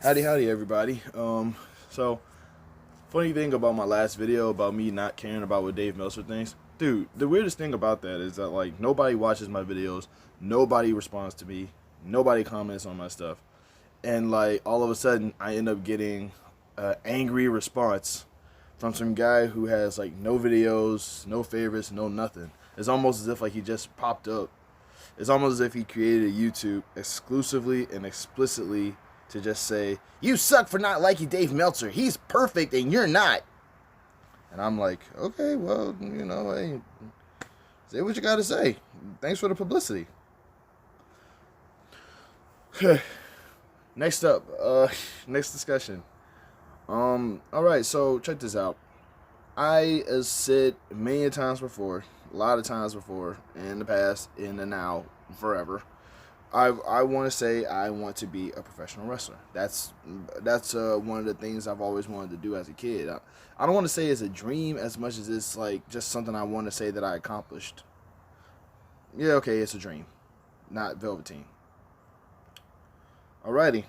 Howdy, everybody. So funny thing about my last video about me not caring about what Dave Meltzer thinks, dude. The weirdest thing about that is that like nobody watches my videos, nobody responds to me, nobody comments on my stuff, and like all of a sudden I end up getting an angry response from some guy who has like no videos, no favorites, no nothing. It's almost as if like he just popped up. It's almost as if he created a YouTube exclusively and explicitly to just say, "You suck for not liking Dave Meltzer. He's perfect and you're not." And I'm like, okay, well, hey, say what you got to say. Thanks for the publicity. Next up, next discussion. All right, so check this out. I have said many times before, a lot of times before, in the past, in the now, forever. I want to say I want to be a professional wrestler. That's one of the things I've always wanted to do as a kid. I don't want to say it's a dream as much as it's like just something I want to say that I accomplished. Yeah, okay, it's a dream, not Velveteen. Alrighty.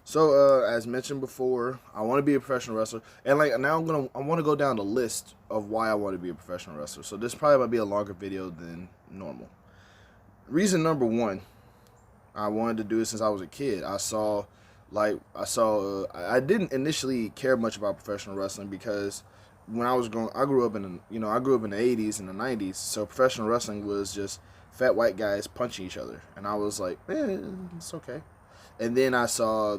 So as mentioned before, I want to be a professional wrestler, and like now I want to go down the list of why I want to be a professional wrestler. So this probably might be a longer video than normal. Reason number one, I wanted to do it since I was a kid. I didn't initially care much about professional wrestling because when I was growing, I grew up in the 80s and the 90s. So professional wrestling was just fat white guys punching each other, and I was like, it's okay. And then I saw,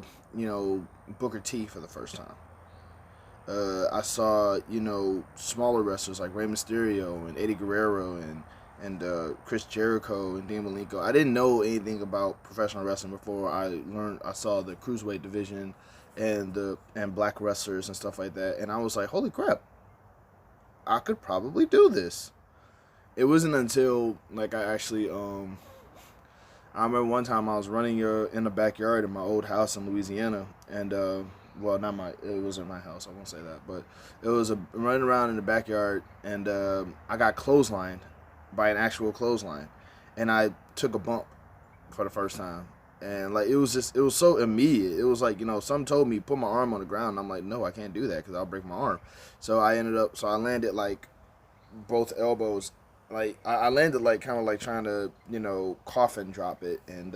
Booker T for the first time. I saw, smaller wrestlers like Rey Mysterio and Eddie Guerrero and Chris Jericho and Dean Malenko. I didn't know anything about professional wrestling before I saw the cruiserweight division and black wrestlers and stuff like that, and I was like, holy crap, I could probably do this. It wasn't until like I remember one time I was running in the backyard of my old house in Louisiana, and well, it wasn't my house, I won't say that, but it was running around in the backyard, and I got clotheslined by an actual clothesline, and I took a bump for the first time, and like it was so immediate. It was like some told me put my arm on the ground, and I'm like, no, I can't do that because I'll break my arm. So I landed like both elbows, like I landed like kind of like trying to coffin drop it, and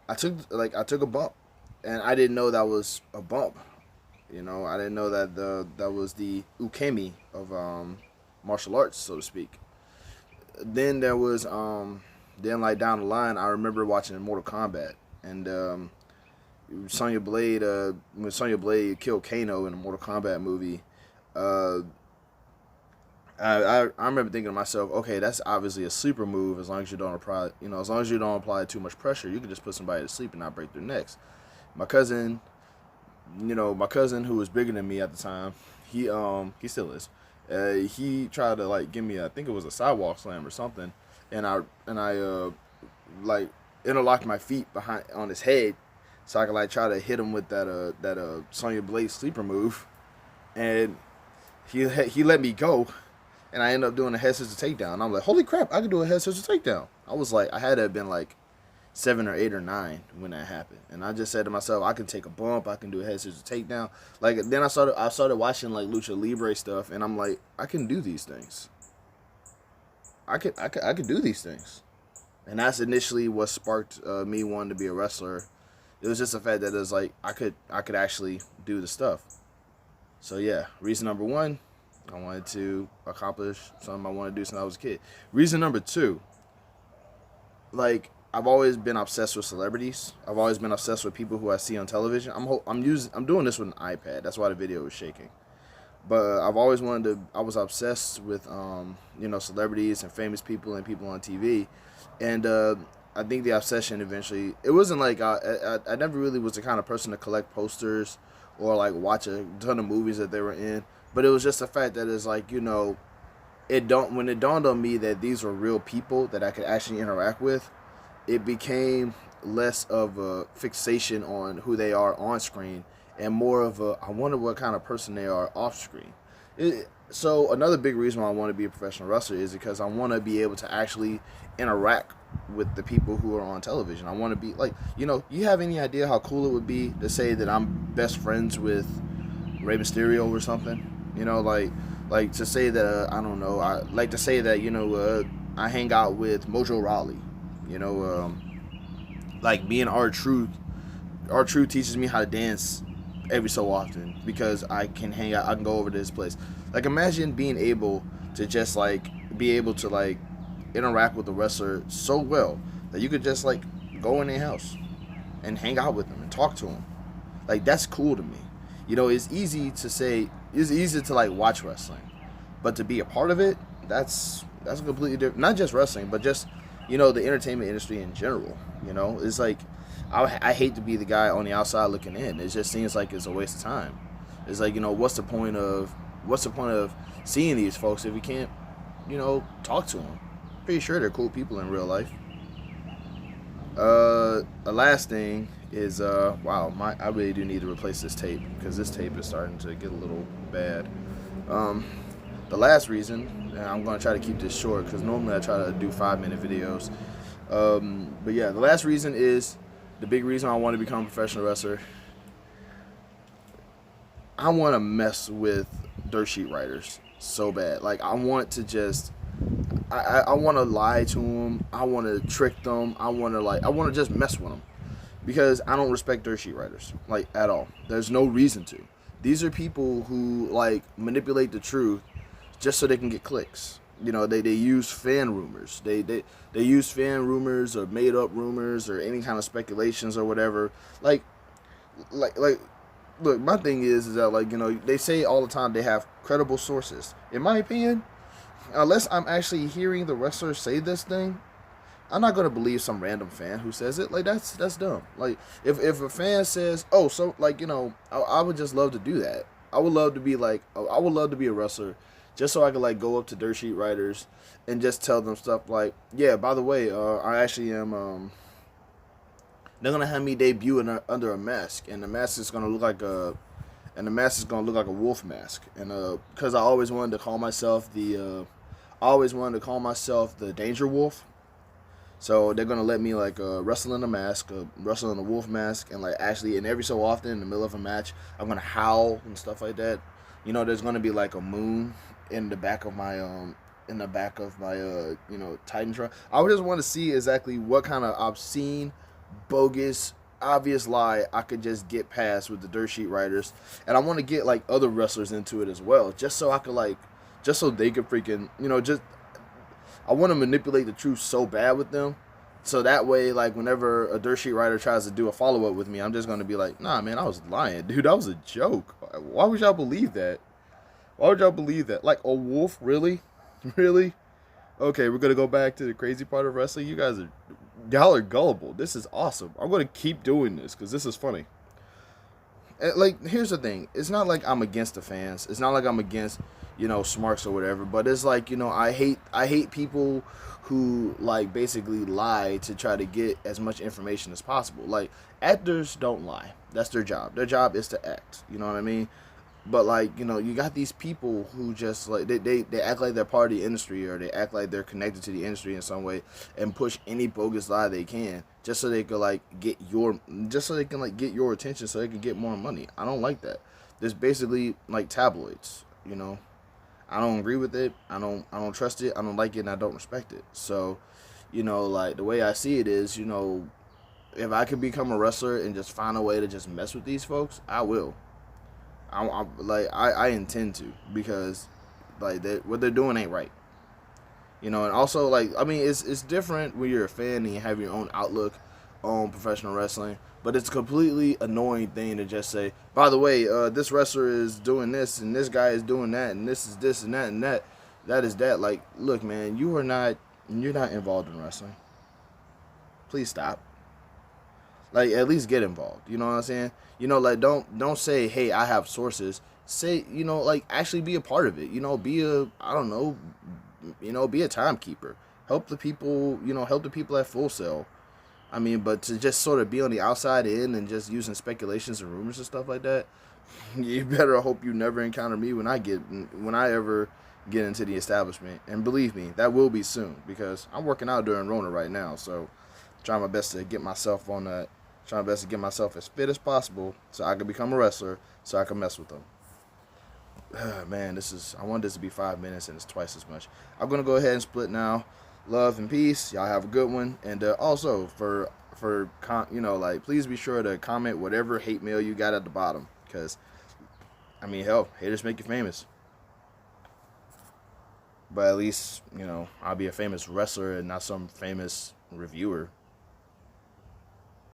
I took a bump, and I didn't know that was a bump. I didn't know that that was the ukemi of martial arts, so to speak. Then there was then like down the line, I remember watching Mortal Kombat, and Sonya Blade when Sonya Blade killed Kano in the Mortal Kombat movie. uh, I remember thinking to myself, okay, that's obviously a sleeper move. As long as you don't apply, as long as you don't apply too much pressure, you can just put somebody to sleep and not break their necks. My cousin, my cousin who was bigger than me at the time, he still is. He tried to like give me, I think it was a sidewalk slam or something, and I like interlocked my feet behind on his head, so I could like try to hit him with that Sonya Blade sleeper move, and he let me go, and I ended up doing a head scissors takedown. I'm like, holy crap, I could do a head scissors takedown. I was like, I had to have been like 7 or 8 or 9 when that happened, and I just said to myself, I can take a bump, I can do a head scissors takedown. Like then I started watching like lucha libre stuff, and I'm like, I can do these things. I could do these things, and that's initially what sparked me wanting to be a wrestler. It was just the fact that it was like I could actually do the stuff. So yeah, reason number one, I wanted to accomplish something I wanted to do since I was a kid. Reason number two, like I've always been obsessed with celebrities. I've always been obsessed with people who I see on television. I'm doing this with an iPad. That's why the video was shaking. But I've always wanted to. I was obsessed with celebrities and famous people and people on TV, and I think the obsession eventually. It wasn't like I never really was the kind of person to collect posters or like watch a ton of movies that they were in. But it was just the fact that it's like when it dawned on me that these were real people that I could actually interact with, it became less of a fixation on who they are on screen and more of a I wonder what kind of person they are off screen. So another big reason why I want to be a professional wrestler is because I want to be able to actually interact with the people who are on television. I want to be like, you have any idea how cool it would be to say that I'm best friends with Rey Mysterio or something? Like to say that I don't know. I like to say that I hang out with Mojo Rawley. You know, like me and R-Truth teaches me how to dance every so often because I can hang out. I can go over to his place. Like imagine being able to just like be able to like interact with the wrestler so well that you could just like go in their house and hang out with them and talk to them. Like that's cool to me. It's easy to say. It's easy to like watch wrestling, but to be a part of it, that's completely different. Not just wrestling, but just the entertainment industry in general. It's like I hate to be the guy on the outside looking in. It just seems like it's a waste of time. It's like what's the point of seeing these folks if you can't talk to them? Pretty sure they're cool people in real life. The last thing is wow, I really do need to replace this tape because this tape is starting to get a little bad. The last reason, and I'm going to try to keep this short because normally I try to do 5-minute videos. But yeah, the last reason is the big reason I want to become a professional wrestler. I want to mess with dirt sheet writers so bad. Like I want to just, I want to lie to them. I want to trick them. I want to just mess with them because I don't respect dirt sheet writers like at all. There's no reason to. These are people who like manipulate the truth just so they can get clicks. They use fan rumors. They use fan rumors or made up rumors or any kind of speculations or whatever. Like look, my thing is that like they say all the time they have credible sources. In my opinion, unless I'm actually hearing the wrestler say this thing, I'm not gonna believe some random fan who says it. Like that's dumb. Like if a fan says, oh, so like I would just love to do that. I would love to be a wrestler, just so I could like go up to dirt sheet writers and just tell them stuff like, yeah, by the way, I actually am. They're gonna have me debut under a mask, and the mask is gonna look like a wolf mask, and because I always wanted to call myself the Danger Wolf. So they're gonna let me like wrestle in a mask, wrestle in a wolf mask, and like actually, and every so often in the middle of a match, I'm gonna howl and stuff like that. There's gonna be like a moon in the back of my Titantron. I would just want to see exactly what kind of obscene, bogus, obvious lie I could just get past with the dirt sheet writers, and I want to get like other wrestlers into it as well, just so I could just so they could freaking just. I want to manipulate the truth so bad with them, so that way, like, whenever a dirt sheet writer tries to do a follow-up with me, I'm just going to be like, nah, man, I was lying. Dude, that was a joke. Why would y'all believe that? Why would y'all believe that? Like, a wolf? Really? Really? Okay, we're going to go back to the crazy part of wrestling. Y'all are gullible. This is awesome. I'm going to keep doing this because this is funny. And, like, here's the thing. It's not like I'm against the fans. It's not like I'm against smarks or whatever, but it's like I hate people who like basically lie to try to get as much information as possible. Like actors don't lie. That's their job. Their job is to act. You know what I mean? But like you got these people who just like they act like they're part of the industry, or they act like they're connected to the industry in some way, and push any bogus lie they can just so they could get your attention, so they can get more money. I don't like that. There's basically like tabloids. I don't agree with it. I don't trust it. I don't like it, and I don't respect it. So, like the way I see it is, if I could become a wrestler and just find a way to just mess with these folks, I will. I intend to, because like what they're doing ain't right. And also like I mean it's different when you're a fan and you have your own outlook on professional wrestling. But it's a completely annoying thing to just say, by the way, this wrestler is doing this, and this guy is doing that, and this is this and that, and that is that. Like, look, man, you're not involved in wrestling. Please stop. Like, at least get involved. You know what I'm saying? Like, don't say, hey, I have sources. Say, like, actually be a part of it. Be be a timekeeper. Help the people. Help the people at Full Sail. I mean, but to just sort of be on the outside in and just using speculations and rumors and stuff like that, you better hope you never encounter me when I ever, get into the establishment. And believe me, that will be soon because I'm working out during Rona right now. So trying my best to get myself on that, trying my best to get myself as fit as possible so I can become a wrestler so I can mess with them. Man, I want this to be 5 minutes and it's twice as much. I'm gonna go ahead and split now. Love and peace. Y'all have a good one. And also like please be sure to comment whatever hate mail you got at the bottom because I mean hell, haters make you famous. But at least I'll be a famous wrestler and not some famous reviewer.